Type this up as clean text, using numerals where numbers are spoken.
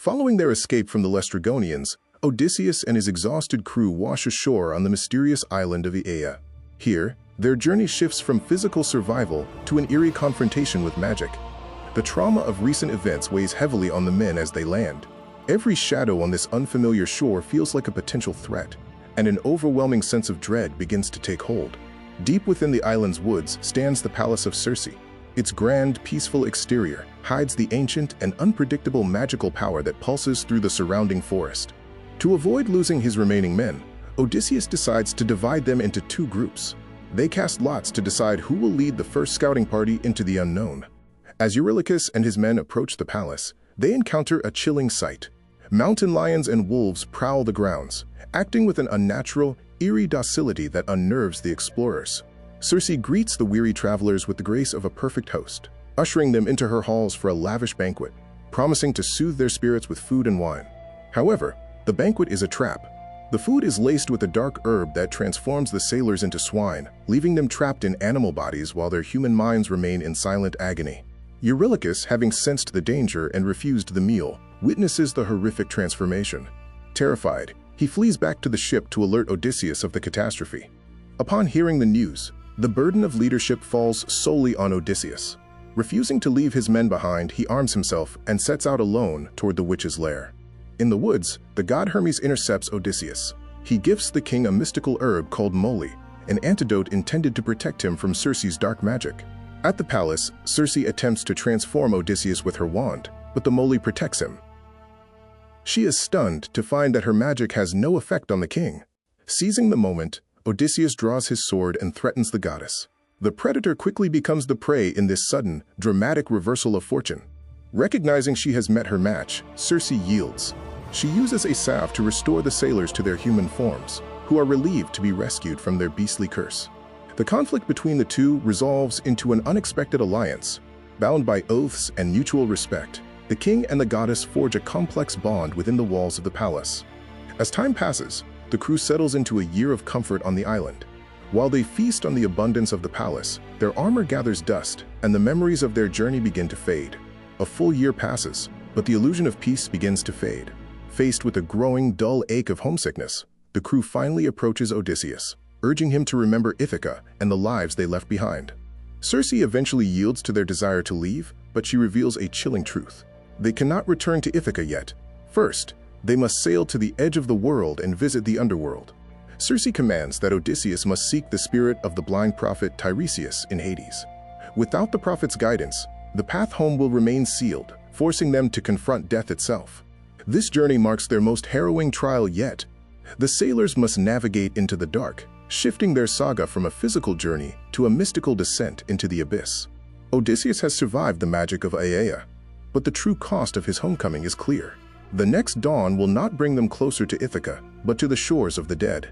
Following their escape from the Laestrygonians, Odysseus and his exhausted crew wash ashore on the mysterious island of Aeaea. Here, their journey shifts from physical survival to an eerie confrontation with magic. The trauma of recent events weighs heavily on the men as they land. Every shadow on this unfamiliar shore feels like a potential threat, and an overwhelming sense of dread begins to take hold. Deep within the island's woods stands the palace of Circe. Its grand, peaceful exterior hides the ancient and unpredictable magical power that pulses through the surrounding forest. To avoid losing his remaining men, Odysseus decides to divide them into two groups. They cast lots to decide who will lead the first scouting party into the unknown. As Eurylochus and his men approach the palace, they encounter a chilling sight. Mountain lions and wolves prowl the grounds, acting with an unnatural, eerie docility that unnerves the explorers. Circe greets the weary travelers with the grace of a perfect host, ushering them into her halls for a lavish banquet, promising to soothe their spirits with food and wine. However, the banquet is a trap. The food is laced with a dark herb that transforms the sailors into swine, leaving them trapped in animal bodies while their human minds remain in silent agony. Eurylochus, having sensed the danger and refused the meal, witnesses the horrific transformation. Terrified, he flees back to the ship to alert Odysseus of the catastrophe. Upon hearing the news, the burden of leadership falls solely on Odysseus. Refusing to leave his men behind, he arms himself and sets out alone toward the witch's lair. In the woods, the god Hermes intercepts Odysseus. He gifts the king a mystical herb called Moly, an antidote intended to protect him from Circe's dark magic. At the palace, Circe attempts to transform Odysseus with her wand, but the Moly protects him. She is stunned to find that her magic has no effect on the king. Seizing the moment, Odysseus draws his sword and threatens the goddess. The predator quickly becomes the prey in this sudden, dramatic reversal of fortune. Recognizing she has met her match, Circe yields. She uses a salve to restore the sailors to their human forms, who are relieved to be rescued from their beastly curse. The conflict between the two resolves into an unexpected alliance. Bound by oaths and mutual respect, the king and the goddess forge a complex bond within the walls of the palace. As time passes, the crew settles into a year of comfort on the island. While they feast on the abundance of the palace, their armor gathers dust, and the memories of their journey begin to fade. A full year passes, but the illusion of peace begins to fade. Faced with a growing, dull ache of homesickness, the crew finally approaches Odysseus, urging him to remember Ithaca and the lives they left behind. Circe eventually yields to their desire to leave, but she reveals a chilling truth. They cannot return to Ithaca yet. First, they must sail to the edge of the world and visit the Underworld. Circe commands that Odysseus must seek the spirit of the blind prophet Tiresias in Hades. Without the prophet's guidance, the path home will remain sealed, forcing them to confront death itself. This journey marks their most harrowing trial yet. The sailors must navigate into the dark, shifting their saga from a physical journey to a mystical descent into the abyss. Odysseus has survived the magic of Aeaea, but the true cost of his homecoming is clear. The next dawn will not bring them closer to Ithaca, but to the shores of the dead.